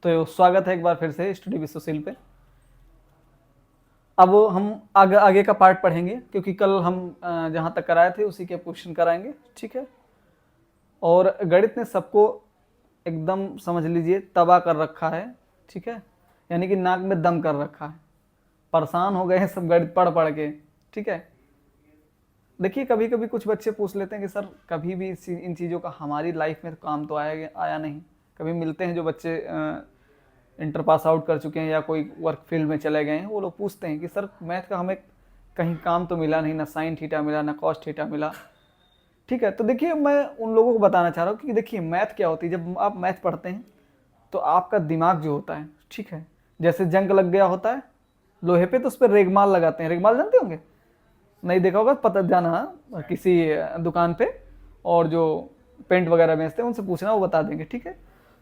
तो स्वागत है एक बार फिर से स्टडी विद सुशील पे। अब हम आगे का पार्ट पढ़ेंगे क्योंकि कल हम जहाँ तक कराए थे उसी के क्वेश्चन कराएंगे, ठीक है। और गणित ने सबको एकदम समझ लीजिए तबाह कर रखा है, ठीक है, यानी कि नाक में दम कर रखा है, परेशान हो गए हैं सब गणित पढ़ पढ़ के, ठीक है। देखिए कभी कभी कुछ बच्चे पूछ लेते हैं कि सर कभी भी इन चीज़ों का हमारी लाइफ में काम तो आया नहीं। कभी मिलते हैं जो बच्चे इंटर पास आउट कर चुके हैं या कोई वर्क फील्ड में चले गए हैं, वो लोग पूछते हैं कि सर मैथ का हमें कहीं काम तो मिला नहीं, ना साइन थीटा मिला ना कॉस थीटा मिला, ठीक है। तो देखिए मैं उन लोगों को बताना चाह रहा हूँ कि देखिए मैथ क्या होती है। जब आप मैथ पढ़ते हैं तो आपका दिमाग जो होता है, ठीक है, जैसे जंग लग गया होता है लोहे पे तो उस पर रेगमाल लगाते हैं। रेगमाल जानते होंगे, नहीं देखा होगा पता जाना किसी दुकान पे, और जो पेंट वगैरह बेचते हैं उनसे पूछना, वो बता देंगे, ठीक है।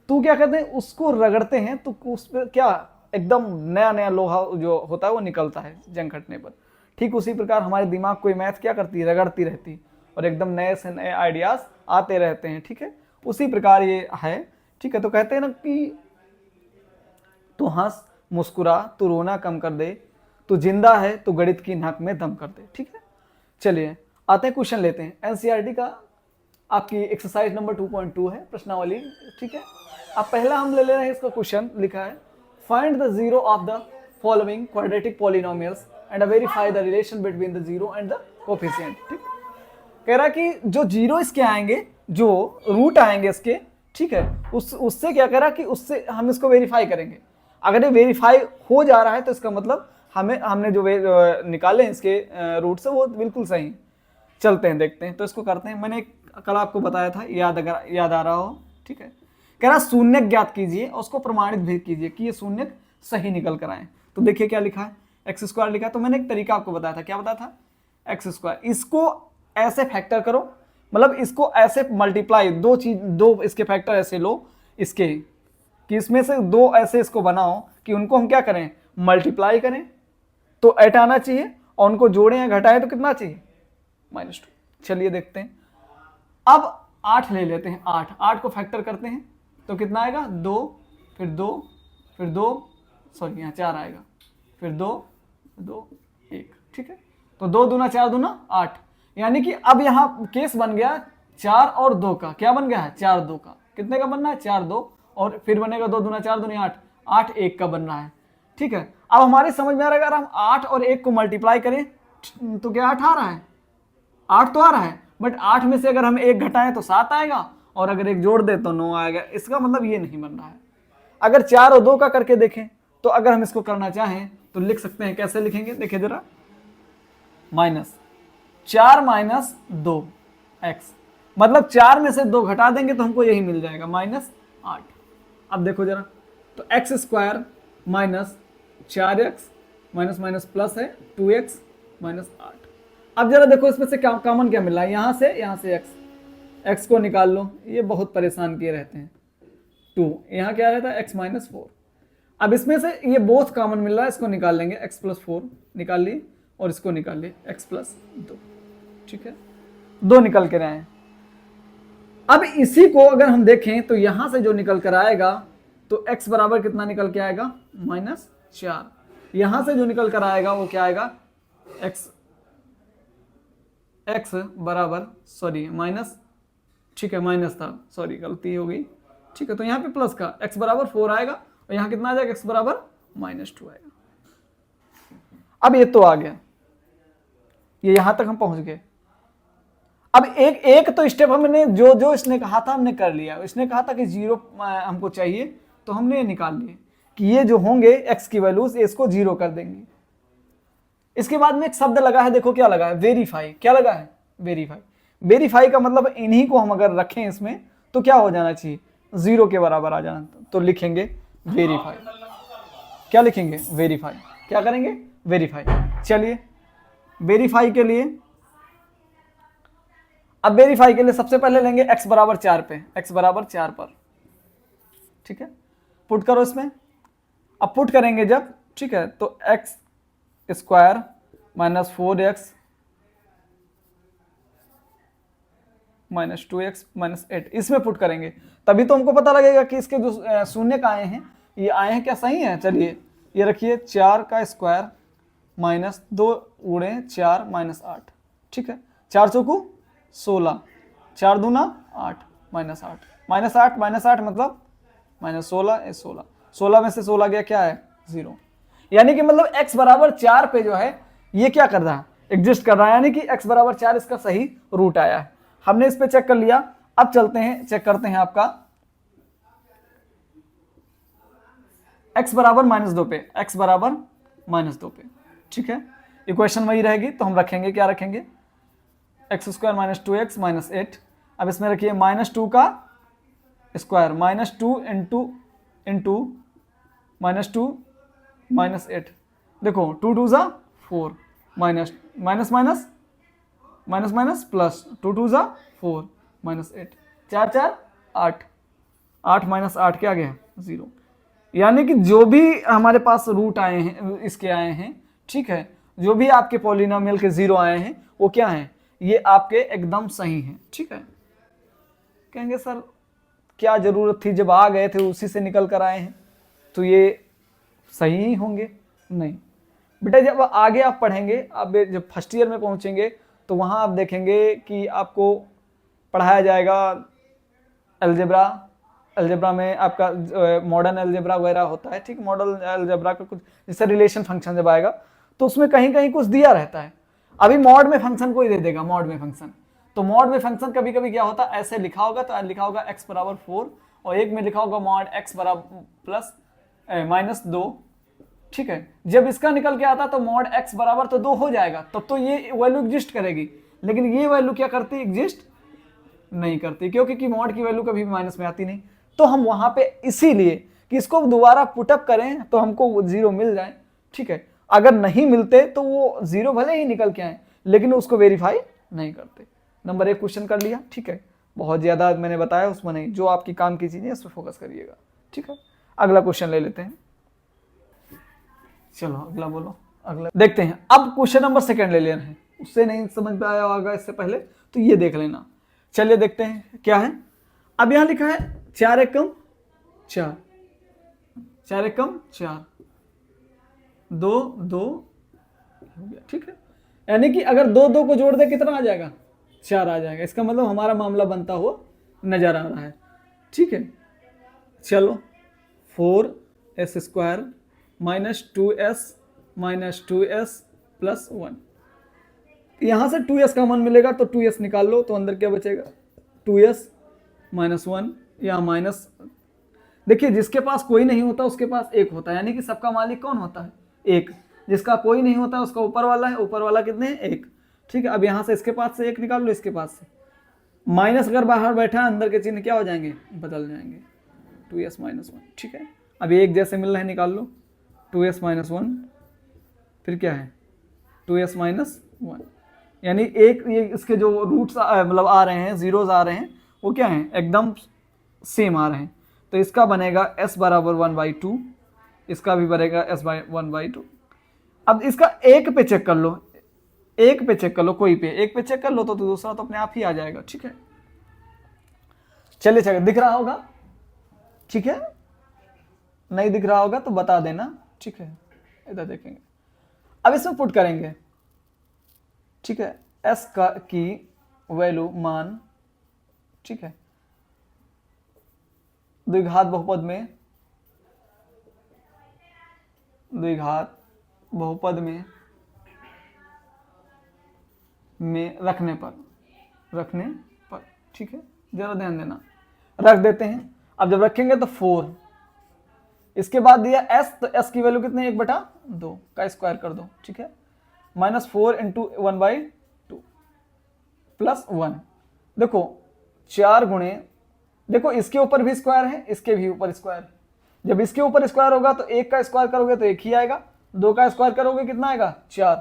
तो क्या कहते हैं, उसको रगड़ते हैं तो उस पर क्या एकदम नया नया लोहा जो होता है वो निकलता है जंग खटने पर। ठीक उसी प्रकार हमारे दिमाग को मैथ क्या करती है, रगड़ती रहती है और एकदम नए से नए आइडियाज आते रहते हैं, ठीक है। उसी प्रकार ये है, ठीक है। तो कहते हैं ना कि तू हंस मुस्कुरा तू रोना कम कर दे, तू जिंदा है तो गणित की नाक में दम कर दे, ठीक है। चलिए आते हैं क्वेश्चन लेते हैं। एनसीईआरटी का आपकी एक्सरसाइज नंबर 2.2 है प्रश्नावली, ठीक है। अब पहला हम ले रहे हैं, इसका क्वेश्चन लिखा है find the zero of the following quadratic polynomials and verify the relation between the zero and the coefficient, ठीक। कह रहा कि जो जीरो इसके आएंगे, जो रूट आएंगे इसके, ठीक है, उससे क्या कह रहा कि उससे हम इसको वेरीफाई करेंगे। अगर ये वेरीफाई हो जा रहा है तो इसका मतलब हमने जो निकाले हैं इसके रूट से वो बिल्कुल सही। चलते हैं देखते हैं, तो इसको करते हैं। मैंने कल आपको बताया था, अगर याद आ रहा हो, ठीक है। कह रहा शून्य ज्ञात कीजिए और उसको प्रमाणित भी कीजिए कि ये शून्य सही निकल कर आए। तो देखिए क्या लिखा है, एक्स स्क्वायर लिखा है। तो मैंने एक तरीका आपको बताया था, क्या बताया था, एक्स स्क्वायर, इसको ऐसे फैक्टर करो, मतलब इसको ऐसे मल्टीप्लाई, दो इसके फैक्टर ऐसे लो इसके, कि इसमें से दो ऐसे इसको बनाओ कि उनको हम क्या करें, मल्टीप्लाई करें तो 8 आना चाहिए, और उनको जोड़ें या घटाएं तो कितना चाहिए, -2। चलिए देखते हैं। अब 8 ले लेते हैं, 8 को फैक्टर करते हैं तो कितना आएगा, 2, फिर 2, फिर 2, सॉरी यहाँ 4 आएगा, फिर 2, 2, 1, ठीक है। तो 2 दूना 4 दूना 8, यानी कि अब यहाँ केस बन गया 4 और 2 का। क्या बन गया है, 4 2 का। कितने का बनना है, 4 2, और फिर बनेगा 2 दूना 4 दूनी 8, 8 1 का बन रहा है, ठीक है। अब हमारी समझ में आ रहा है, अगर हम 8 और 1 को मल्टीप्लाई करें तो क्या 8 आ रहा है, 8 तो आ रहा है, बट 8 में से अगर हम 1 घटाएं तो 7 आएगा, और अगर 1 जोड़ दे तो 9 आएगा। इसका मतलब ये नहीं बन रहा है। अगर 4 और 2 का करके देखें तो अगर हम इसको करना चाहें तो लिख सकते हैं, कैसे लिखेंगे देखिए जरा, -4 - 2 x, मतलब 4 में से 2 घटा देंगे तो हमको यही मिल जाएगा, -8। अब देखो जरा, तो x square -4x minus minus plus है 2x -8। अब जरा देखो इसमें से कॉमन क्या मिला है, यहाँ से x को निकाल लो, ये बहुत परेशान किए रहते हैं। 2 यहाँ क्या रहता है, x - 4। अब इसमें से ये बोथ कॉमन मिल रहा है, इसको निकाल लेंगे, x + 4 निकाल ली, और इसको निकाल लिए x + 2, ठीक है। 2 निकल कर आए। अब इसी को अगर हम देखें तो यहां से जो निकल कर आएगा तो x बराबर कितना निकल के आएगा, -4। यहां से जो निकल कर आएगा वो क्या आएगा, x बराबर, सॉरी माइनस, ठीक है माइनस था, सॉरी गलती हो गई, ठीक है। तो यहाँ पे प्लस का x बराबर 4 आएगा, और यहाँ कितना आ जाएगा, x बराबर -2 आएगा। अब ये तो आ गया, ये यहां तक हम पहुंच गए। अब एक तो स्टेप हमने जो इसने कहा था हमने कर लिया। इसने कहा था कि 0 हमको चाहिए, तो हमने ये निकाल लिए कि ये जो होंगे x की वैल्यूज, इसको 0 कर देंगे। इसके बाद में एक शब्द लगा है, देखो क्या लगा है, वेरीफाई। क्या लगा है, वेरीफाई। वेरीफाई का मतलब इन्हीं को हम अगर रखें इसमें तो क्या हो जाना चाहिए, 0 के बराबर आ जाना। तो लिखेंगे वेरीफाई, क्या लिखेंगे, वेरीफाई। क्या करेंगे, वेरीफाई। चलिए वेरीफाई के लिए, अब वेरीफाई के लिए सबसे पहले लेंगे x बराबर 4 पे, x बराबर 4 पर, ठीक है। पुट करो इसमें। अब पुट करेंगे जब, ठीक है, तो x स्क्वायर -4x -2x -8 इसमें पुट करेंगे, तभी तो हमको पता लगेगा कि इसके जो शून्य का आए हैं ये आए हैं क्या, सही है। चलिए ये रखिए 4 का स्क्वायर माइनस 2 गुणे 4 माइनस 8, ठीक है। 4 चौकू 16, 4 दूना 8 माइनस 8 माइनस 8 माइनस 8 मतलब माइनस 16, 16 16 में से 16 गया क्या है 0। यानी कि मतलब x बराबर 4 पे जो है ये क्या कर रहा है, एग्जिस्ट कर रहा है, यानी कि x बराबर 4 इसका सही रूट आया है। हमने इस पे चेक कर लिया। अब चलते हैं चेक करते हैं आपका x बराबर -2 पे, x बराबर -2 पे, ठीक है। इक्वेशन वही रहेगी तो हम रखेंगे, क्या रखेंगे, x square minus 2x minus 8। अब इसमें रखिए -2 का स्क्वायर -2 इंटू -2 माइनस 8। देखो 2 2 ज़ा 4 minus minus minus minus minus plus 2 2 ज़ा 4 माइनस 8 4 4 8 8 माइनस 8 क्या गया 0। यानी कि जो भी हमारे पास रूट आए हैं इसके आए हैं, ठीक है, जो भी आपके पॉलिनोमियल के 0 आए हैं वो क्या हैं, ये आपके एकदम सही हैं, ठीक है। कहेंगे सर क्या जरूरत थी, जब आ गए थे उसी से निकल कर आए हैं तो ये सही ही होंगे। नहीं बेटा, जब आगे आप पढ़ेंगे, आप जब फर्स्ट ईयर में पहुंचेंगे तो वहां आप देखेंगे कि आपको पढ़ाया जाएगा अलजेब्रा में आपका मॉडर्न अलजेब्रा वगैरह होता है, ठीक। मॉडर्न अलजेब्रा का कुछ जैसे रिलेशन फंक्शन जब आएगा तो उसमें कहीं कहीं कुछ दिया रहता है। अभी मॉड में फंक्शन कोई दे देगा, मॉड में फंक्शन, तो मॉड में फंक्शन कभी कभी क्या होता है ऐसे लिखा होगा, तो लिखा होगा x बराबर 4 और एक में लिखा होगा मॉड x बराबर प्लस -2, ठीक है। जब इसका निकल के आता तो मॉड x बराबर तो 2 हो जाएगा, तब तो ये वैल्यू एग्जिस्ट करेगी, लेकिन ये वैल्यू क्या करती, एग्जिस्ट नहीं करती, क्योंकि मॉड की वैल्यू कभी भी माइनस में आती नहीं। तो हम वहां पे इसीलिए कि इसको दोबारा पुटअप करें तो हमको 0 मिल जाए, ठीक है। अगर नहीं मिलते तो वो 0 भले ही निकल के आए लेकिन उसको वेरीफाई नहीं करते। नंबर 1 क्वेश्चन कर लिया, ठीक है। बहुत ज्यादा मैंने बताया उसमें नहीं, जो आपकी काम की चीजें उस पर फोकस करिएगा, ठीक है। अगला क्वेश्चन ले लेते हैं, चलो अगला बोलो, अगला देखते हैं। अब क्वेश्चन नंबर 2 ले लेना है, उससे नहीं समझ में आया होगा इससे पहले तो ये देख लेना। चलिए देखते हैं क्या है। अब यहां लिखा है 4 एकम 4 4 एकम 4 2 2 हो गया, ठीक है। यानी कि अगर 2 2 को जोड़ दे कितना आ जाएगा 4 आ जाएगा। इसका मतलब हमारा मामला बनता हुआ नजर आ रहा है, ठीक है। चलो 4s स्क्वायर -2s प्लस 1, यहां से 2s का मान मिलेगा तो 2s निकाल लो, तो अंदर क्या बचेगा 2s माइनस 1 या माइनस, देखिए जिसके पास कोई नहीं होता उसके पास 1 होता है, यानी कि सबका मालिक कौन होता है 1। जिसका कोई नहीं होता उसका ऊपर वाला है, ऊपर वाला कितने 1, ठीक है। अब यहां से इसके पास से 1 निकाल लो, इसके पास से माइनस अगर बाहर बैठा है अंदर के चिन्ह क्या हो जाएंगे, बदल जाएंगे, 2s माइनस 1, ठीक है। अब एक जैसे मिल रहे हैं, निकाल लो 2s माइनस 1 फिर क्या है 2s माइनस 1, यानी एक ये इसके जो रूट्स मतलब आ रहे हैं, जीरोस आ रहे हैं, वो क्या हैं एकदम सेम आ रहे हैं। तो इसका बनेगा s बराबर 1/2, इसका भी बनेगा s 1/2। अब इसका एक पे चेक कर लो, एक पे चेक कर लो, कोई पे एक पे चेक कर लो तो दूसरा तो अपने आप ही आ जाएगा, ठीक है। चलिए चलिए दिख रहा होगा, ठीक है। नहीं दिख रहा होगा तो बता देना, ठीक है। इधर देखेंगे, अब इसमें पुट करेंगे, ठीक है। s का की वैल्यू मान, ठीक है, द्विघात बहुपद में रखने पर, ठीक है। जरा ध्यान देना, रख देते हैं। अब जब रखेंगे तो 4, इसके बाद दिया s, तो s की वैल्यू कितनी 1/2 का स्क्वायर कर दो, ठीक है। -4 × 1/2 प्लस 1, देखो 4 गुणे, देखो इसके ऊपर भी स्क्वायर है, इसके भी ऊपर स्क्वायर है। जब इसके ऊपर स्क्वायर होगा तो 1 का स्क्वायर करोगे तो 1 ही आएगा, 2 का स्क्वायर करोगे कितना आएगा 4,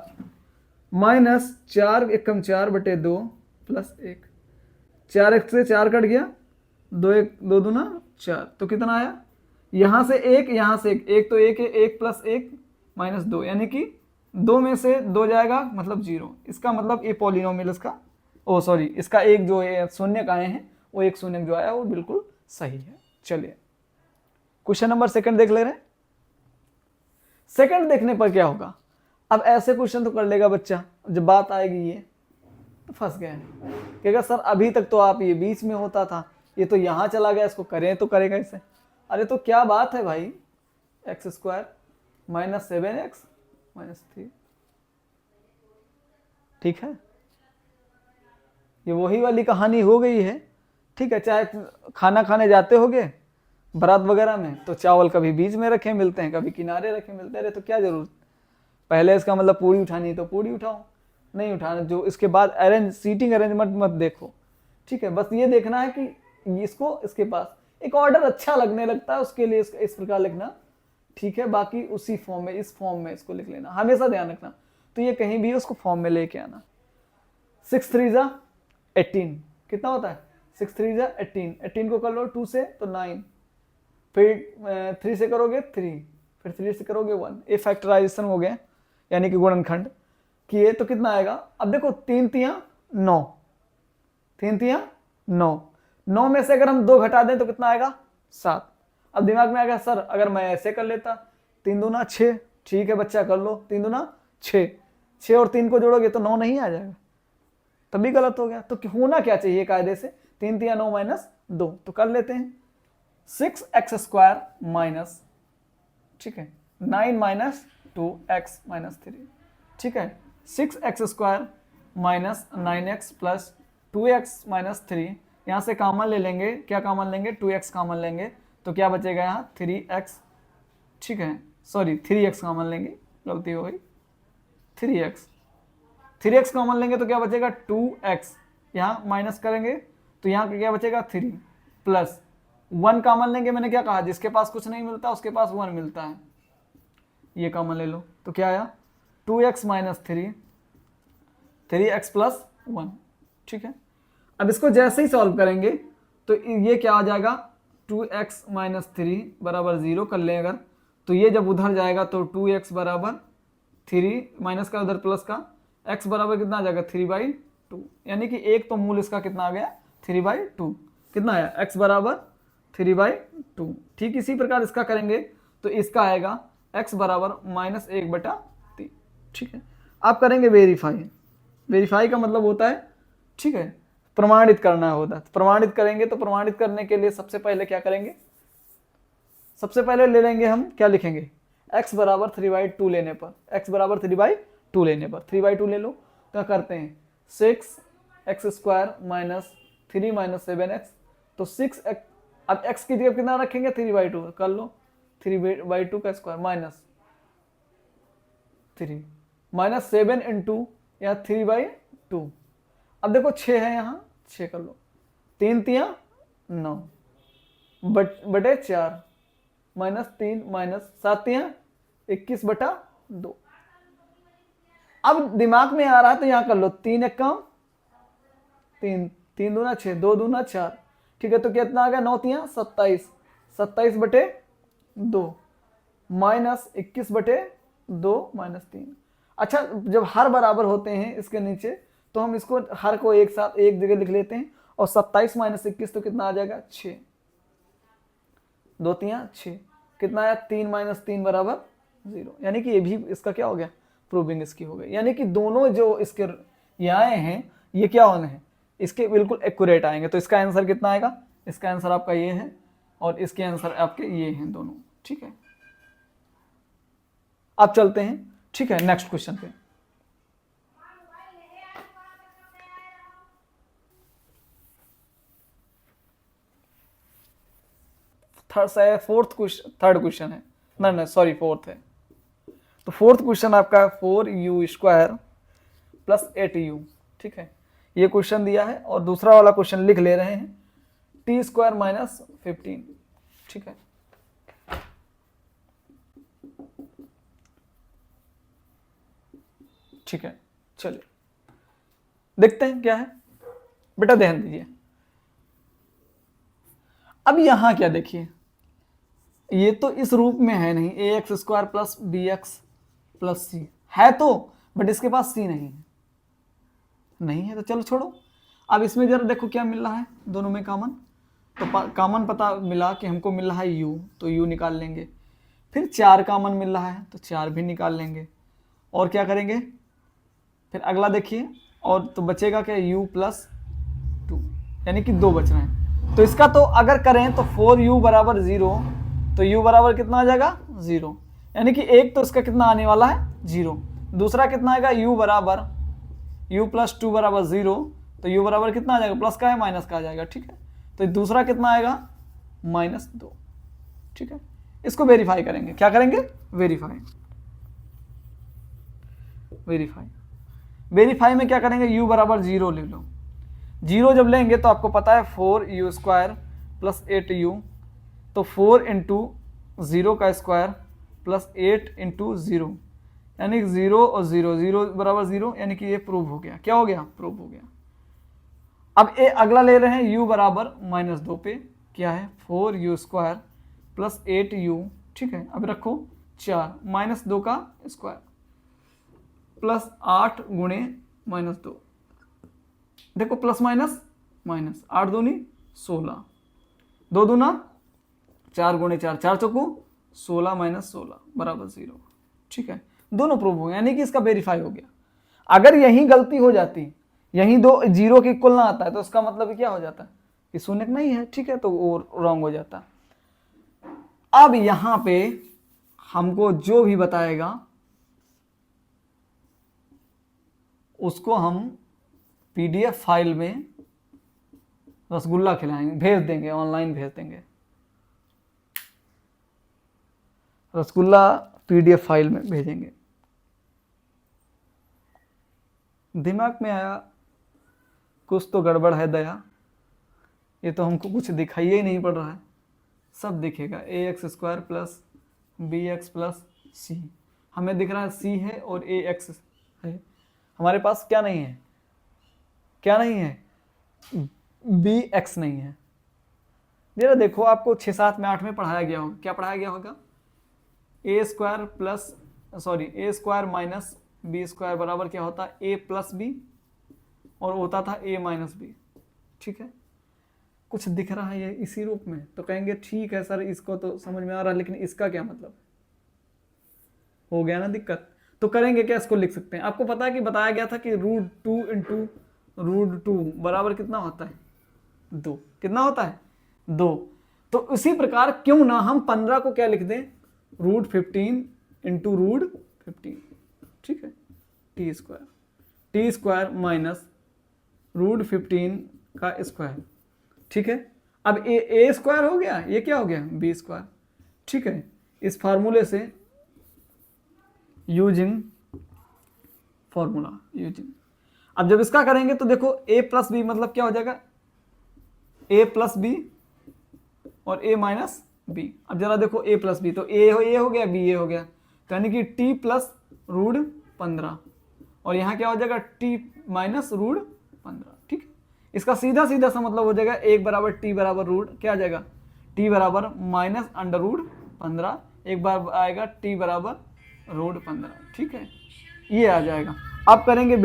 -4 एकम 4/2 प्लस 1, 4 से 4 कट गया, 2 1 2 दूना 4, तो कितना आया, यहां से 1 यहां से 1 तो 1 है, 1 प्लस 1 -2, यानी कि 2 में से 2 जाएगा मतलब 0। इसका मतलब ये पॉलिनोमियल इसका इसका एक जो शून्य आए हैं वो एक शून्य जो आया वो बिल्कुल सही है। चलिए क्वेश्चन नंबर सेकंड देख ले रहे हैं। सेकंड देखने पर क्या होगा, अब ऐसे क्वेश्चन तो कर लेगा बच्चा, जब बात आएगी ये तो फंस गए, कहेगा सर अभी तक तो आप ये बीच में होता था, ये तो यहाँ चला गया, इसको करें तो करेगा इसे। अरे तो क्या बात है भाई, x square minus 7x minus 3, ठीक है, ये वही वाली कहानी हो गई है। ठीक है, चाहे खाना खाने जाते होगे बारात वगैरह में, तो चावल कभी बीच में रखे मिलते हैं, कभी किनारे रखे मिलते हैं, तो क्या जरूरत, पहले इसका मतलब पूरी उठानी तो पूरी उठाओ, नहीं उठाना जो इसके बाद अरेंज सीटिंग अरेंजमेंट मत देखो। ठीक है, बस ये देखना है कि इसको इसके पास एक ऑर्डर अच्छा लगने लगता है, उसके लिए इस प्रकार लिखना। ठीक है, बाकी उसी फॉर्म में, इस फॉर्म में इसको लिख लेना, हमेशा ध्यान रखना। तो ये कहीं भी उसको फॉर्म में लेके आना। 6 3 जा 18 कितना होता है, 6 3 जा 18, 18 को कर लो 2 से तो 9, फिर 3 से करोगे 3, फिर 3 से करोगे 1, ये फैक्टराइजेशन हो गया, यानी कि गुणनखंड किए तो कितना आएगा। अब देखो 3 3 9, 3 3 9, 9 में से अगर हम 2 घटा दें तो कितना आएगा 7। अब दिमाग में आ गया सर अगर मैं ऐसे कर लेता, 3 दूना 6, ठीक है बच्चा कर लो, 3 दूना 6, 6 और 3 को जोड़ोगे तो 9 नहीं आ जाएगा, तभी गलत हो गया। तो होना क्या चाहिए कायदे से, 3 3 9 माइनस 2, तो कर लेते हैं 6x स्क्वायर माइनस, ठीक है 9 माइनस 2x माइनस 3, ठीक है 6x square minus 9x plus 2x minus 3, यहाँ से कॉमन ले लेंगे, क्या कॉमन लेंगे 2x कॉमन लेंगे, तो क्या बचेगा यहाँ 3x, ठीक है सॉरी 3x कॉमन लेंगे, गलती हो गई 3x कॉमन लेंगे तो क्या बचेगा 2x, यहाँ माइनस करेंगे तो यहाँ क्या बचेगा 3 प्लस 1 कॉमन लेंगे, मैंने क्या कहा जिसके पास कुछ नहीं मिलता उसके पास 1 मिलता है, ये कॉमन ले लो तो क्या आया 2x माइनस 3, 3x प्लस 1, ठीक है। अब इसको जैसे ही सॉल्व करेंगे तो ये क्या आ जाएगा 2x माइनस 3 बराबर 0 कर लें अगर, तो ये जब उधर जाएगा तो 2x बराबर 3 माइनस का उधर प्लस का, x बराबर कितना आ जाएगा 3/2, यानी कि एक तो मूल इसका कितना आ गया 3/2, कितना आया x बराबर 3/2। ठीक इसी प्रकार इसका करेंगे तो इसका आएगा x बराबर -1/3, ठीक है। आप करेंगे वेरीफाई, वेरीफाई का मतलब होता है, ठीक है प्रमाणित करना होता है, तो प्रमाणित करेंगे तो प्रमाणित करने के लिए सबसे पहले क्या करेंगे, सबसे पहले ले लेंगे हम क्या लिखेंगे x बराबर 3/2 लेने पर, x बराबर 3/2 लेने पर 3/2 ले लो तो क्या करते हैं 6x square minus 3 minus 7x, तो 6x, अब x की जगह कितना रखेंगे 3/2 कर लो, 3/2 का स्क्वायर माइनस 3 माइनस 7 इंटू या 3/2, अब देखो 6 है यहाँ 6 कर लो, 3 3 9 बटे 4 माइनस 3 माइनस 7 21/2। अब दिमाग में आ रहा है तो यहाँ कर लो 3 1 कम 3, 3 दूना 6, 2 दूना 4, ठीक है तो कितना आ गया 9 3 27, 27/2 माइनस 21/2 माइनस 3। अच्छा जब हर बराबर होते हैं इसके नीचे तो हम इसको हर को एक साथ एक जगह लिख लेते हैं, और 27 माइनस 21 तो कितना आ जाएगा 6, 2 3 6, कितना आया 3 माइनस 3 बराबर 0, यानी कि ये भी इसका क्या हो गया प्रूविंग इसकी हो गई, यानी कि दोनों जो इसके ये आए हैं ये क्या होने हैं इसके बिल्कुल एक्यूरेट आएंगे। तो इसका आंसर कितना आएगा, इसका आंसर आपका ये है और इसके आंसर आपके ये हैं दोनों, ठीक है। अब चलते हैं, ठीक है नेक्स्ट क्वेश्चन पे। थर्ड क्वेश्चन है, नहीं सॉरी फोर्थ है। तो फोर्थ क्वेश्चन आपका 4u स्क्वायर प्लस 8u, ठीक है ये क्वेश्चन दिया है, और दूसरा वाला क्वेश्चन लिख ले रहे हैं टी स्क्वायर माइनस 15, ठीक है ठीक है। चलिए देखते हैं क्या है, बेटा ध्यान दीजिए। अब यहां क्या देखिए, ये तो इस रूप में है नहीं, ax square plus bx plus c है तो, बट इसके पास c नहीं है, नहीं है तो चलो छोड़ो। अब इसमें जरा देखो क्या मिल रहा है दोनों में कॉमन, तो कॉमन पता मिला कि हमको मिल रहा है u, तो u निकाल लेंगे। फिर 4 कॉमन मिल रहा है तो 4 भी निकाल लेंगे। और क्या करेंगे, फिर अगला देखिए, और तो बचेगा क्या, u प्लस 2, यानी कि 2 बच रहे हैं। तो इसका तो अगर करें तो 4u बराबर 0, तो u बराबर कितना आ जाएगा 0, यानी कि एक तो इसका कितना आने वाला है 0। दूसरा कितना आएगा, u बराबर u प्लस 2 बराबर 0, तो u बराबर कितना आ जाएगा, प्लस का है माइनस का आ जाएगा, ठीक है। तो दूसरा कितना आएगा -2, ठीक है। इसको वेरीफाई करेंगे, क्या करेंगे, वेरीफाई में क्या करेंगे, u बराबर 0 ले लो। 0 जब लेंगे तो आपको पता है 4u स्क्वायर प्लस 8u, तो 4 इंटू 0 का स्क्वायर प्लस 8 इंटू 0, यानी 0 और 0, 0 बराबर 0, यानी कि ये प्रूव हो गया। क्या हो गया, प्रूव हो गया। अब ये अगला ले रहे हैं u बराबर -2 पे, क्या है 4u स्क्वायर प्लस 8u, ठीक है। अब रखो 4 -2 का स्क्वायर प्लस 8 गुणे -2, देखो प्लस माइनस माइनस, 8 दूनी 16, 2 दूना 4 गुणे 4, 4 चौको 16 - 16 बराबर 0, ठीक है। दोनों प्रूव हो गए, यानी कि इसका वेरीफाई हो गया। अगर यही गलती हो जाती, यही दो 0 के इक्वल ना आता है, तो उसका मतलब क्या हो जाता है कि शून्य नहीं है, ठीक है, तो वो रॉन्ग हो जाता। अब यहां पे हमको जो भी बताएगा उसको हम PDF फाइल में रसगुल्ला खिलाएंगे, भेज देंगे, ऑनलाइन भेज देंगे। रसगुल्ला PDF फाइल में भेजेंगे। दिमाग में आया कुछ तो गड़बड़ है दया, ये तो हमको कुछ दिखाई ही नहीं पड़ रहा है, सब दिखेगा ax square plus bx plus c, हमें दिख रहा है c है और ax है, हमारे पास क्या नहीं है, क्या नहीं है, bx नहीं है। जरा देखो, आपको 6, 7 में 8 में पढ़ाया गया होगा, क्या पढ़ाया गया होगा, a square plus a square minus b square बराबर क्या होता है a प्लस b, और होता था a माइनस b, ठीक है। कुछ दिख रहा है ये इसी रूप में, तो कहेंगे ठीक है सर, इसको तो समझ में आ रहा है, लेकिन इसका क्या मतलब, हो गया ना दिक्कत। तो करेंगे क्या, इसको लिख सकते हैं। आपको पता है कि बताया गया था कि √2 इंटू √2 बराबर कितना होता है 2, कितना होता है 2। तो उसी प्रकार क्यों ना हम 15 को क्या लिख दें, √15 इंटू √15, ठीक है, टी स्क्वायर माइनस √15 का स्क्वायर, ठीक है। अब ए स्क्वायर हो गया, ये क्या हो गया बी स्क्वायर, ठीक है। इस फार्मूले से यूजिंग फॉर्मूला, अब जब इसका करेंगे तो देखो a प्लस बी मतलब क्या हो जाएगा, a प्लस बी और a माइनस बी। अब जरा देखो a प्लस बी, तो a हो गया, b a हो गया, तो यानी कि t प्लस √15, और यहाँ क्या हो जाएगा t माइनस √15, ठीक है। इसका सीधा सीधा सा मतलब हो जाएगा 1 बराबर t बराबर रूट क्या आ जाएगा, t बराबर माइनस √15, एक बार आएगा t बराबर √15, ठीक है, ये आ जाएगा। अब करेंगे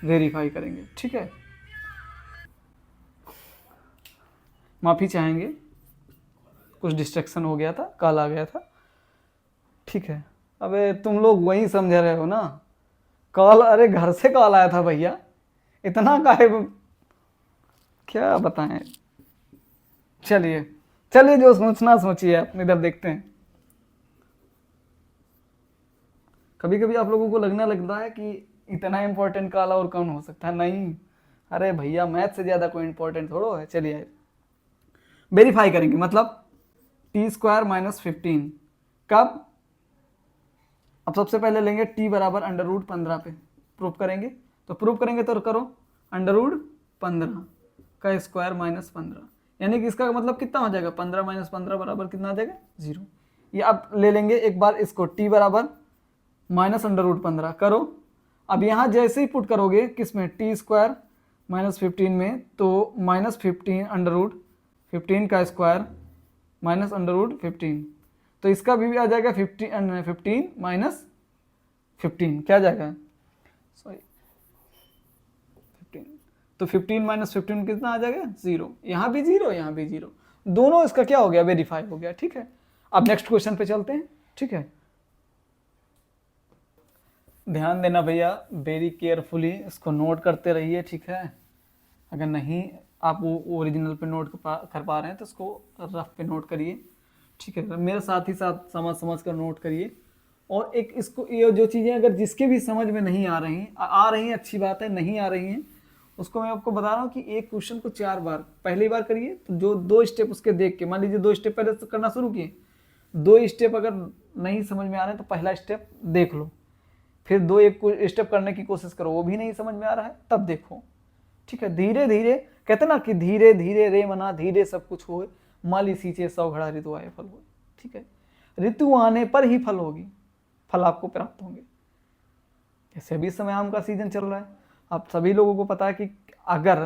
वेरीफाई करेंगे, ठीक है। माफ़ी चाहेंगे, कुछ डिस्ट्रैक्शन हो गया था, कॉल आ गया था, ठीक है। अबे तुम लोग वही समझ रहे हो ना, कॉल, अरे घर से कॉल आया था भैया, इतना काहे, क्या बताएं। चलिए जो सोचना सोचिए, आप इधर देखते हैं। कभी कभी आप लोगों को लगने लगता है कि इतना इंपॉर्टेंट कॉल और कौन हो सकता है, नहीं, अरे भैया मैथ से ज़्यादा कोई इंपॉर्टेंट थोड़ो है। चलिए वेरीफाई करेंगे, मतलब टी स्क्वायर माइनस 15 कब, अब सबसे पहले लेंगे t बराबर √15 पे, प्रूफ करेंगे, तो प्रूफ करेंगे तो करो √15 का स्क्वायर माइनस 15, यानी कि इसका मतलब कितना हो जाएगा, 15 - 15 बराबर कितना आ जाएगा 0। ये अब ले लेंगे एक बार इसको, t बराबर माइनस √15 करो। अब यहाँ जैसे ही पुट करोगे किसमें, टी स्क्वायर माइनस 15 में, तो -15 √15 का स्क्वायर माइनस √15, तो इसका भी आ जाएगा 15 माइनस 15 क्या आ जाएगा, सॉरी 15, तो 15 माइनस 15 कितना आ जाएगा 0, यहाँ भी 0 यहाँ भी 0, दोनों इसका क्या हो गया वेरीफाई हो गया। ठीक है, अब नेक्स्ट क्वेश्चन पे चलते हैं। ठीक है, ध्यान देना भैया, वेरी केयरफुली इसको नोट करते रहिए। ठीक है, अगर नहीं आप वो ओरिजिनल पे नोट कर पा रहे हैं तो इसको रफ पे नोट करिए। ठीक है, मेरे साथ ही साथ समझ कर नोट करिए। और एक इसको ये जो चीज़ें अगर जिसके भी समझ में नहीं आ रही हैं, आ रही हैं अच्छी बात है, नहीं आ रही हैं उसको मैं आपको बता रहा हूँ कि एक क्वेश्चन को 4 बार, पहली बार करिए तो जो 2 स्टेप उसके देख के, मान लीजिए 2 स्टेप पहले तो करना शुरू किए, 2 स्टेप अगर नहीं समझ में आ रहे हैं तो पहला स्टेप देख लो, फिर 2 एक स्टेप करने की कोशिश करो, वो भी नहीं समझ में आ रहा है तब देखो। ठीक है, धीरे धीरे, कहते ना कि धीरे धीरे रे मना धीरे सब कुछ होए, माली सींचे 100 घड़ा ऋतु आए फल होए। ठीक है, ऋतु आने पर ही फल होगी, फल आपको प्राप्त होंगे। जैसे अभी समय आम का सीजन चल रहा है, आप सभी लोगों को पता है कि अगर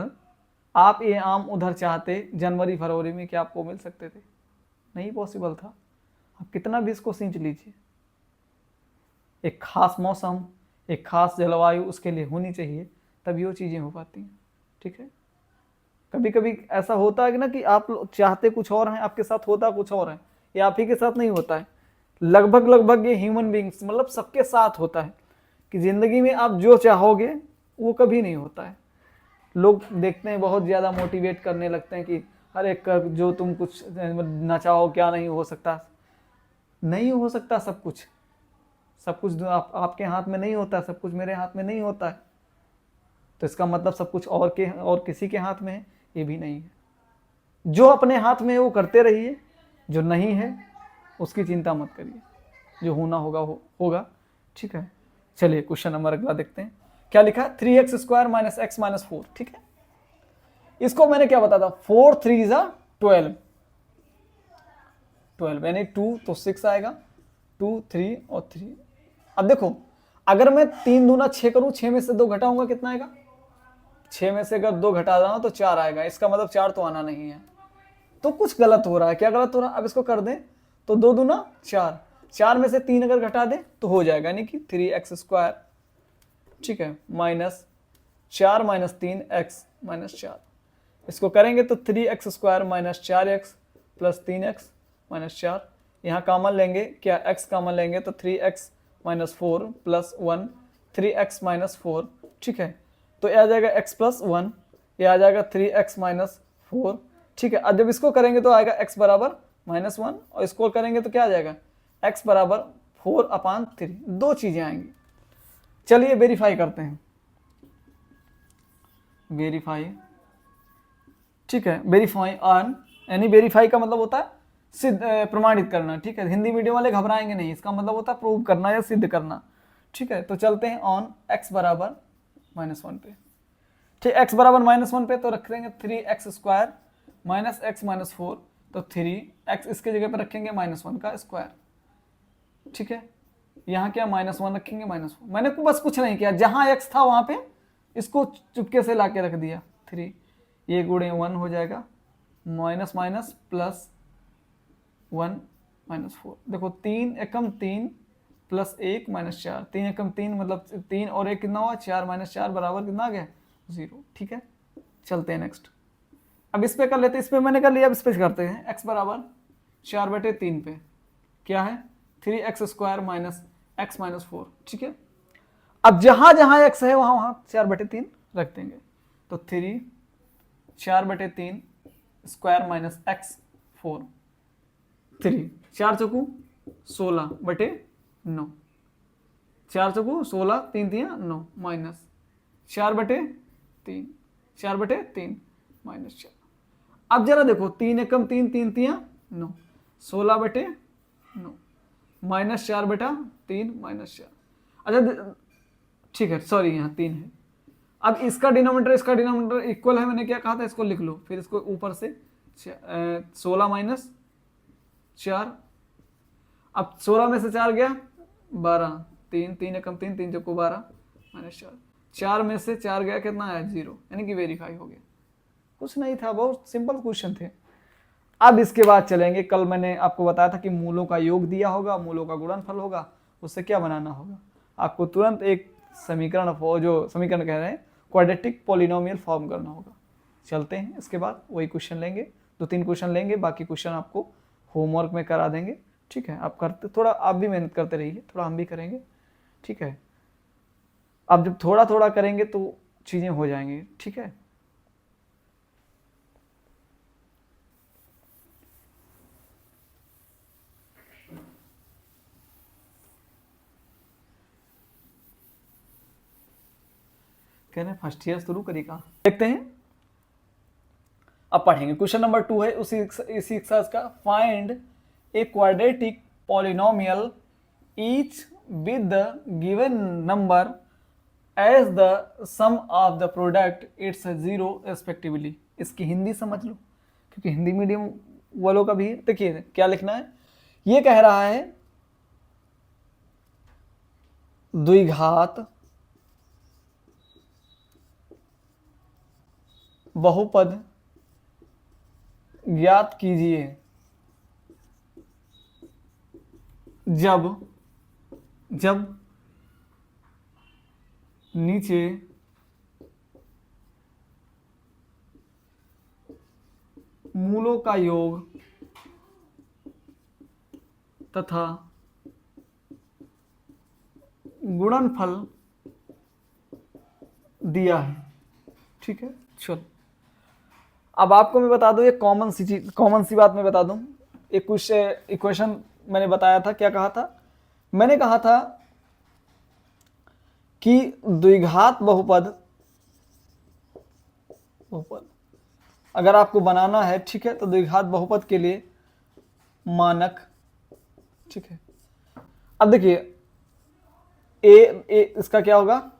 आप ये आम उधर चाहते जनवरी फरवरी में, क्या आपको मिल सकते थे? नहीं पॉसिबल था। आप कितना भी इसको सींच लीजिए, एक खास मौसम, एक खास जलवायु उसके लिए होनी चाहिए, तभी वो चीज़ें हो पाती हैं। ठीक है, कभी कभी ऐसा होता है कि ना कि आप चाहते कुछ और हैं, आपके साथ होता कुछ और है, ये आप ही के साथ नहीं होता है, लगभग ये ह्यूमन बींग्स मतलब सबके साथ होता है कि ज़िंदगी में आप जो चाहोगे वो कभी नहीं होता है। लोग देखते हैं बहुत ज़्यादा मोटिवेट करने लगते हैं कि अरे कर जो तुम कुछ ना चाहो क्या नहीं हो सकता। नहीं हो सकता सब कुछ, सब कुछ आपके हाथ में नहीं होता, सब कुछ मेरे हाथ में नहीं होता है, तो इसका मतलब सब कुछ और किसी के हाथ में है, ये भी नहीं है। जो अपने हाथ में है वो करते रहिए, जो नहीं है उसकी चिंता मत करिए, जो होना होगा होगा। ठीक है, चलिए क्वेश्चन नंबर अगला देखते हैं, क्या लिखा है 3x² माइनस x माइनस 4। ठीक है, इसको मैंने क्या बताया था, 4 3 12 12 यानी 2 तो 6 आएगा, 2 3 और 3। अब देखो अगर मैं 3 दूना 6 करूं, 6 में से 2 घटाऊंगा कितना आएगा, 6 में से अगर 2 घटा रहा हूं तो 4 आएगा, इसका मतलब 4 तो आना नहीं है, तो कुछ गलत हो रहा है। क्या गलत हो रहा है, अब इसको कर दें तो 2 दूना 4, 4 में से 3 अगर घटा दें तो हो जाएगा, यानी कि 3x²। ठीक है, माइनस 4 माइनस 3x माइनस 4, इसको करेंगे तो 3x² minus 4x plus 3x minus 4, यहाँ कामन लेंगे, क्या x कामन लेंगे तो 3x minus 4 plus 1 3x minus 4। ठीक है, तो ये आ जाएगा x प्लस 1, ये आ जाएगा 3x माइनस 4। ठीक है, अब जब इसको करेंगे तो आएगा x बराबर -1, और इसको करेंगे तो क्या आ जाएगा x बराबर 4/3, 2 चीज़ें आएंगी। चलिए वेरीफाई करते हैं, वेरीफाई। ठीक है, वेरीफाई ऑन, यानी वेरीफाई का मतलब होता है सिद्ध, प्रमाणित करना। ठीक है, हिंदी मीडियम वाले घबराएंगे नहीं, इसका मतलब होता है प्रूव करना या सिद्ध करना। ठीक है, तो चलते हैं ऑन x बराबर -1 पे। ठीक, x बराबर -1 पे तो रख देंगे 3x² माइनस x माइनस 4, तो 3x इसके जगह पे रखेंगे -1 का स्क्वायर। ठीक है, यहाँ क्या -1 रखेंगे -4, मैंने बस कुछ नहीं किया, जहाँ x था वहाँ पे इसको चुपके से ला के रख दिया, 3 ये गुणे 1 हो जाएगा, माइनस माइनस प्लस 1 माइनस 4। देखो 3 एकम 3 प्लस 1 माइनस 4, 3 एकम 3 मतलब 3 और 1 कितना हुआ 4 माइनस 4 बराबर कितना आ गया 0। ठीक है, चलते हैं नेक्स्ट। अब इस पे कर लेते हैं, इस पे मैंने कर लिया, अब इस पे करते हैं। x बराबर 4/3 पे क्या है 3x² माइनस x माइनस 4। ठीक है, अब जहां जहां x है वहां वहां 4/3 रख देंगे, तो 3 4/3 square minus x 4, 3 4 चौकू 16/9, 4 चौकू 16, 3 3 9 minus 4/3, 4/3 minus 4। अब जरा देखो 3 एकम 3 3 3 9, 16/9 माइनस 4/3 माइनस 4। अच्छा ठीक है, सॉरी यहाँ 3 है। अब इसका डिनोमिनेटर इक्वल है, मैंने क्या कहा था, इसको लिख लो, फिर इसको ऊपर से 16 माइनस 4, अब 16 में से 4 गया 12, 3 3 एकम 3 3 चौको 12 माइनस 4, 4 में से 4 गया कितना आया 0, यानी कि वेरीफाई हो गया। कुछ नहीं था, बहुत सिंपल क्वेश्चन थे। अब इसके बाद चलेंगे, कल मैंने आपको बताया था कि मूलों का योग दिया होगा, मूलों का गुणनफल होगा, उससे क्या बनाना होगा, आपको तुरंत एक समीकरण, जो समीकरण कह रहे हैं क्वाड्रेटिक पॉलिनोमियल फॉर्म करना होगा। चलते हैं, इसके बाद वही क्वेश्चन लेंगे, 2-3 क्वेश्चन लेंगे, बाकी क्वेश्चन आपको होमवर्क में करा देंगे। ठीक है, आप करते, थोड़ा आप भी मेहनत करते रहिए, थोड़ा हम भी करेंगे। ठीक है, आप जब थोड़ा थोड़ा करेंगे तो चीज़ें हो जाएंगी। ठीक है, कह रहे फर्स्ट ईयर शुरू करी कहाँ, देखते हैं। अब पढ़ेंगे क्वेश्चन नंबर 2 है इसी एक्सरसाइज का। Find a quadratic polynomial each with the given number as the sum of the product its 0 respectively. इसकी हिंदी समझ लो, क्योंकि हिंदी मीडियम वालों का भी है। देखिए क्या लिखना है, ये कह रहा है द्विघात बहुपद ज्ञात कीजिए जब नीचे मूलों का योग तथा गुणनफल दिया है। ठीक है, चलो अब आपको मैं बता दूं, ये कॉमन सी बात मैं बता दूं। एक कुछ इक्वेशन मैंने बताया था, क्या कहा था, मैंने कहा था कि द्विघात बहुपद अगर आपको बनाना है, ठीक है, तो द्विघात बहुपद के लिए मानक, ठीक है। अब देखिए ए इसका क्या होगा,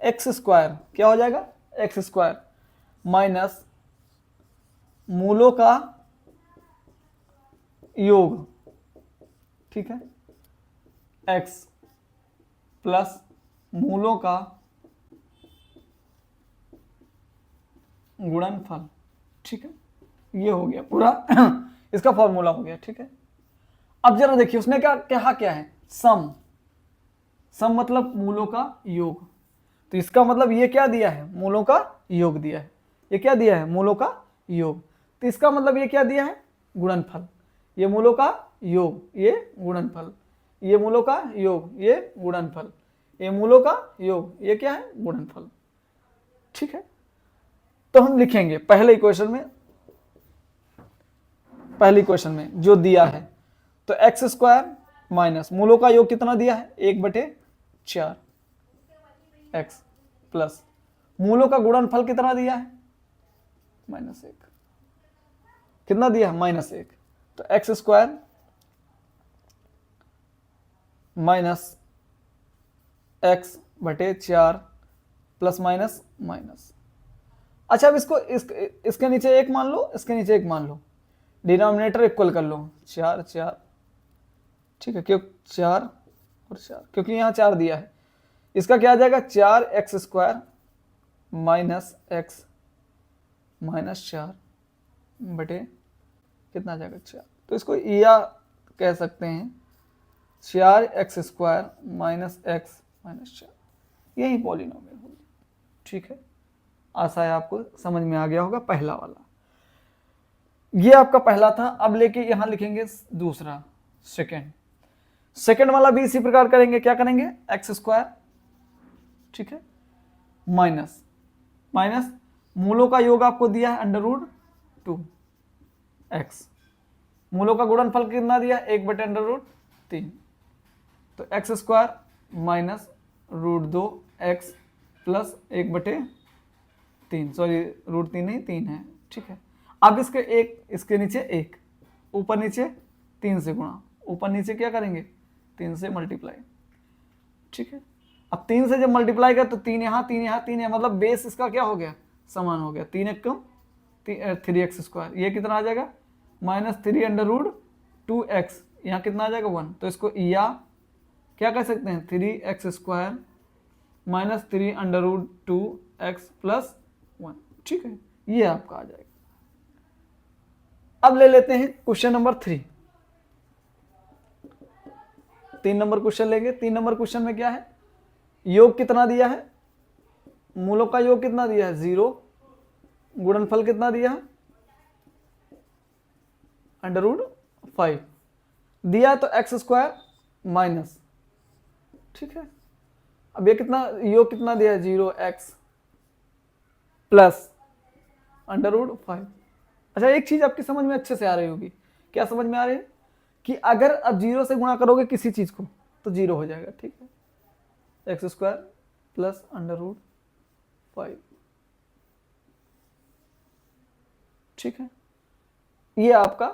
एक्स स्क्वायर, क्या हो जाएगा, एक्स स्क्वायर माइनस मूलों का योग, ठीक है, एक्स प्लस मूलों का गुणनफल। ठीक है, ये हो गया पूरा इसका फॉर्मूला हो गया। ठीक है, अब जरा देखिए उसने क्या है, सम मतलब मूलों का योग, तो इसका मतलब ये क्या दिया है, मूलों का योग दिया है। ये क्या दिया है, मूलों का योग, तो इसका मतलब ये क्या दिया है, गुणनफल। ये मूलों का योग, ये गुणनफल, ये मूलों का योग, ये गुणनफल, ये मूलों का योग, ये क्या है, गुणनफल। ठीक है, तो हम लिखेंगे पहले इक्वेशन में जो दिया है, तो एक्स स्क्वायर माइनस मूलों का योग कितना दिया है, 1/4 एक्स प्लस मूलों का गुणनफल कितना दिया है, -1, कितना दिया है, -1, तो x square minus x/4 plus minus minus. अच्छा अब इसके नीचे 1 मान लो, इसके नीचे 1 मान लो, डिनोमिनेटर इक्वल कर लो, 4 4, ठीक है, क्यों 4 और 4, क्योंकि यहाँ 4 दिया है। इसका क्या आ जाएगा, 4x square minus x minus 4 बटे कितना आ जाएगा, 4। तो इसको या कह सकते हैं 4x square minus x minus 4, यही पॉलिनोमियल होगी। ठीक है, आशा है आपको समझ में आ गया होगा पहला वाला। ये आपका पहला था। अब लेके यहां लिखेंगे दूसरा, सेकंड वाला भी इसी प्रकार करेंगे। क्या करेंगे, एक्स स्क्वायर, ठीक है, माइनस मूलों का योग आपको दिया है √2x, मूलों का गुणनफल कितना दिया, 1/√3, तो x square minus √2x plus 1/3, sorry √3 नहीं 3 है। ठीक है, अब इसके नीचे 1, ऊपर नीचे 3 से गुणा, ऊपर नीचे क्या करेंगे, 3 से मल्टीप्लाई। ठीक है, अब 3 से जब मल्टीप्लाई कर तो 3 यहाँ 3 यहाँ 3 है, मतलब बेस इसका क्या हो गया, समान हो गया, 3 1 3x स्क्वायर, ये कितना आ जाएगा, -3/√2x, यहाँ कितना आ जाएगा 1, तो इसको या क्या कह सकते हैं, 3x square minus 3/√2x plus 1। ठीक है, ये आपका आ जाएगा। अब ले लेते हैं क्वेश्चन नंबर 3, 3 नंबर क्वेश्चन लेंगे। 3 नंबर क्वेश्चन में क्या है, योग कितना दिया है, मूलों का योग कितना दिया है 0, गुणनफल कितना दिया है √5 दिया, तो x स्क्वायर माइनस, ठीक है। अब ये कितना योग कितना दिया है 0x प्लस √5। अच्छा, एक चीज आपकी समझ में अच्छे से आ रही होगी, क्या समझ में आ रही है कि अगर अब 0 से गुणा करोगे किसी चीज को तो 0 हो जाएगा, ठीक है। x स्क्वायर प्लस √5, ठीक है। ये आपका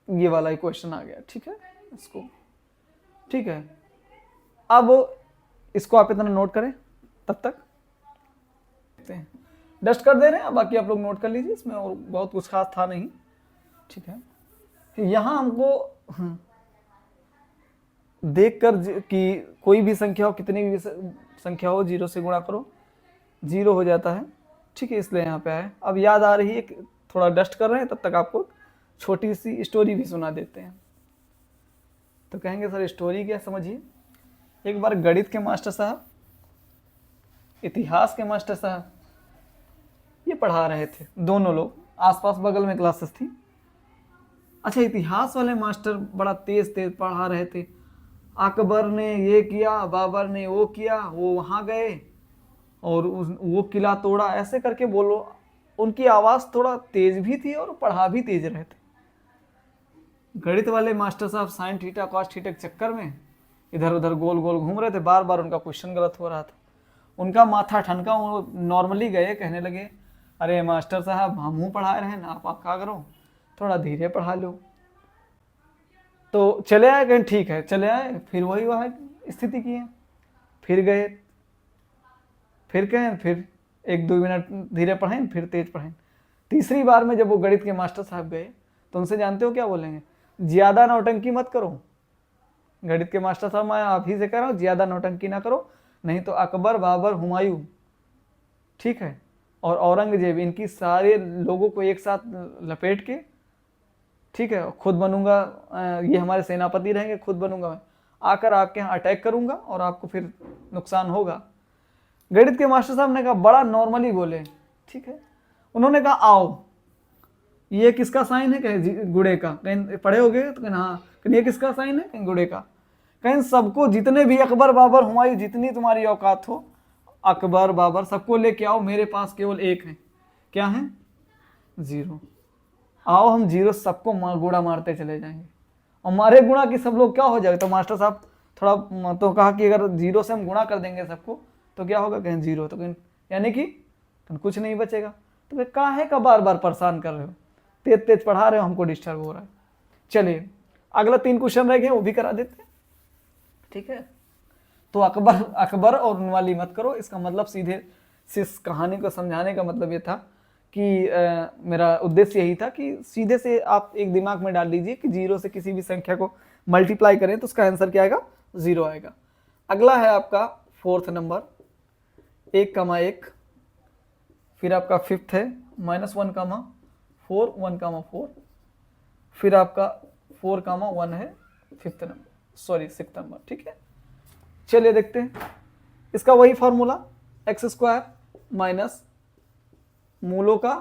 ये वाला इक्वेशन आ गया, ठीक है इसको, ठीक है। अब इसको आप इतना नोट करें, तब तक डस्ट कर दे रहे हैं, बाकी आप लोग नोट कर लीजिए, इसमें और बहुत कुछ खास था नहीं, ठीक है। यहां हमको देखकर कि कोई भी संख्या हो, कितनी भी संख्या हो, 0 से गुणा करो 0 हो जाता है, ठीक है, इसलिए यहाँ पे आए। अब याद आ रही है, थोड़ा डस्ट कर रहे हैं, तब तक आपको छोटी सी स्टोरी भी सुना देते हैं। तो कहेंगे सर स्टोरी क्या, समझिए। एक बार गणित के मास्टर साहब, इतिहास के मास्टर साहब, ये पढ़ा रहे थे, दोनों लोग आसपास बगल में क्लासेस थी। अच्छा, इतिहास वाले मास्टर बड़ा तेज तेज पढ़ा रहे थे, अकबर ने ये किया, बाबर ने वो किया, वो वहाँ गए और वो किला तोड़ा, ऐसे करके बोलो। उनकी आवाज़ थोड़ा तेज भी थी और पढ़ा भी तेज रहे थे। गणित वाले मास्टर साहब साइन थीटा कॉस थीटा के चक्कर में इधर उधर गोल गोल घूम रहे थे, बार बार उनका क्वेश्चन गलत हो रहा था। उनका माथा ठनका, वो नॉर्मली गए, कहने लगे अरे मास्टर साहब हम पढ़ा रहे हैं ना, आप क्या करो थोड़ा धीरे पढ़ा लो। तो चले आए, कहें ठीक है, चले आए, फिर वही वह स्थिति की है, फिर गए, फिर कहें फिर 1-2 मिनट धीरे पढ़ें, फिर तेज पढ़ें। तीसरी बार में जब वो गणित के मास्टर साहब गए तो उनसे जानते हो क्या बोलेंगे, ज़्यादा नौटंकी मत करो। गणित के मास्टर साहब, मैं आप ही से कह रहा हूँ ज़्यादा नौटंकी ना करो, नहीं तो अकबर, बाबर, हुमायूं, ठीक है, और औरंगजेब, इनकी सारे लोगों को एक साथ लपेट के, ठीक है, खुद बनूंगा, ये हमारे सेनापति रहेंगे, खुद बनूंगा मैं, आकर आपके यहाँ अटैक करूंगा और आपको फिर नुकसान होगा। गणित के मास्टर साहब ने कहा, बड़ा नॉर्मली बोले, ठीक है। उन्होंने कहा आओ, ये किसका साइन है, कहीं गुड़े का, कहीं पढ़े होगे तो कहीं हाँ, कहीं ये किसका साइन है, कहीं गुड़े का, कहीं सबको, जितने भी अकबर, बाबर, हुमायूं, जितनी तुम्हारी औकात हो, अकबर, बाबर सबको लेके आओ, मेरे पास केवल एक है, क्या है 0। आओ हम 0 सबको गुणा मारते चले जाएंगे, और मारे गुणा की सब लोग क्या हो जाएगा। तो मास्टर साहब थोड़ा तो कहा कि अगर 0 से हम गुणा कर देंगे सबको तो क्या होगा, कहीं 0, तो कहीं यानी कि कुछ नहीं बचेगा। तो काहे का बार बार परेशान कर रहे हो, तेज तेज पढ़ा रहे हो, हमको डिस्टर्ब हो रहा है। चलिए अगला 3 क्वेश्चन रह गए, वो भी करा देते हैं, ठीक है। तो अकबर और उनवाली मत करो, इसका मतलब सीधे से इस कहानी को समझाने का मतलब ये था कि मेरा उद्देश्य यही था कि सीधे से आप एक दिमाग में डाल लीजिए कि 0 से किसी भी संख्या को मल्टीप्लाई करें तो उसका आंसर क्या आएगा, 0 आएगा। अगला है आपका 4th नंबर, 1,1, फिर आपका 5th है -1,4, 1,4, फिर आपका 4,1 है 6th नंबर, ठीक है। चलिए देखते हैं इसका वही फॉर्मूला, x² माइनस मूलों का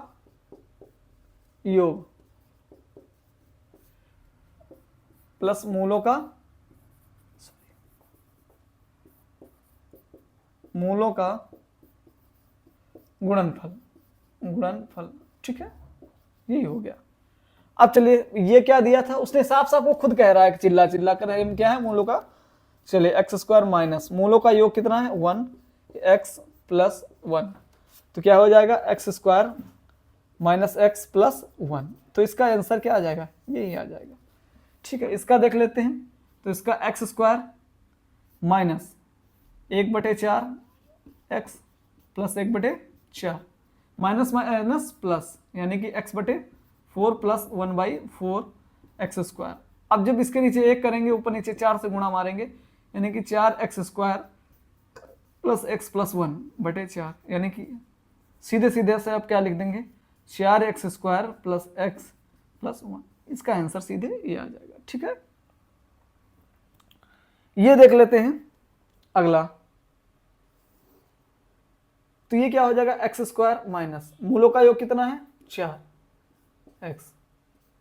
योग प्लस मूलों का गुणनफल, ठीक है, यही हो गया। अब चलिए ये क्या दिया था, उसने साफ साफ वो खुद कह रहा है, चिल्ला चिल्ला कर, क्या है मूलों का, चलिए x² माइनस मूलों का योग कितना है 1, x + 1, तो क्या हो जाएगा x² माइनस x + 1, तो इसका आंसर क्या आ जाएगा, यही आ जाएगा, ठीक है। इसका देख लेते हैं, तो इसका x² minus 1/4 x plus 1/4 minus minus plus, यानी कि x/4 प्लस 1/4 x²। अब जब इसके नीचे 1 करेंगे, ऊपर नीचे 4 से गुणा मारेंगे, यानी कि 4x² प्लस x + 1/4, यानी कि सीधे सीधे से आप क्या लिख देंगे, 4x² प्लस x + 1, इसका आंसर सीधे ये आ जाएगा, ठीक है। ये देख लेते हैं अगला, तो ये क्या हो जाएगा, एक्स स्क्वायर माइनस मूलों का योग कितना है 4 एक्स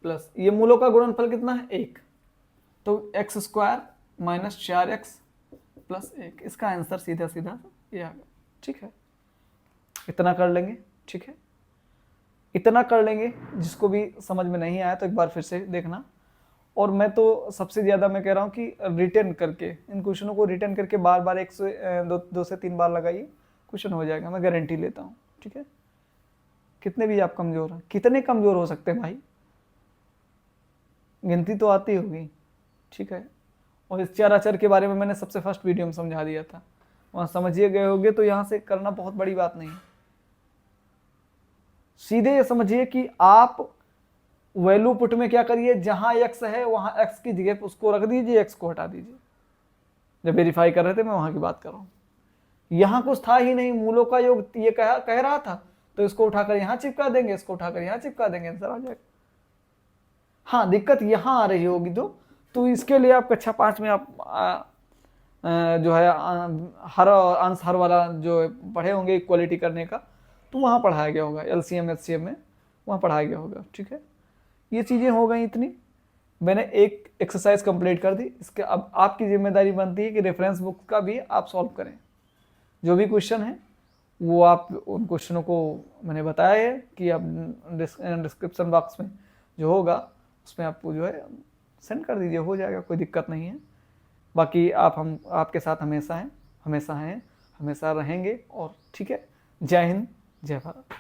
प्लस ये मूलों का गुणनफल कितना है 1, तो x square minus 4x plus 1, इसका आंसर सीधा सीधा ये आ गया। ठीक है, इतना कर लेंगे। ठीक है, इतना कर लेंगे। जिसको भी समझ में नहीं आया तो एक बार फिर से देखना। और मैं तो सबसे ज़्यादा मैं कह रहा हूँ कि रिटर्न करके इन क्वेश्चनों को रिटर्न करके बार बार 1 से 2 से 3 बार लगाइए, क्वेश्चन हो जाएगा, मैं गारंटी लेता हूँ। ठीक है, कितने भी आप कमज़ोर हैं, कितने कमज़ोर हो सकते हैं भाई, गिनती तो आती होगी। ठीक है, और इस चर अचर के बारे में मैंने सबसे फर्स्ट वीडियो में समझा दिया था, वहाँ समझिए गए होंगे, तो यहाँ से करना बहुत बड़ी बात नहीं है। सीधे ये समझिए कि आप वैल्यू पुट में क्या करिए, जहां x है वहां x की जगह उसको रख दीजिए, x को हटा दीजिए। जब वेरीफाई कर रहे थे मैं वहां की बात कर रहा हूं, यहां कुछ था ही नहीं, मूलों का योग ये कह रहा था, तो इसको उठाकर यहां चिपका देंगे, इसको उठाकर यहां चिपका देंगे, आंसर आ जाएगा। हाँ, दिक्कत यहां आ रही होगी तो इसके लिए आप कक्षा 5 में आप जो है हर अंश हर वाला जो पढ़े होंगे इक्वालिटी करने का, तो वहाँ पढ़ाया गया होगा, LCM HCM में वहाँ पढ़ाया गया होगा। ठीक है, ये चीज़ें हो गई इतनी, मैंने एक एक्सरसाइज कंप्लीट कर दी। इसके अब आपकी जिम्मेदारी बनती है कि रेफरेंस बुक का भी आप सॉल्व करें। जो भी क्वेश्चन है वो आप उन क्वेश्चनों को मैंने बताया है कि आप डिस्क्रिप्शन बॉक्स में जो होगा उसमें आपको जो है सेंड कर दीजिए, हो जाएगा, कोई दिक्कत नहीं है। बाकी हम आपके साथ हमेशा हैं, हमेशा रहेंगे। और ठीक है, जय हिंद, जय भारत।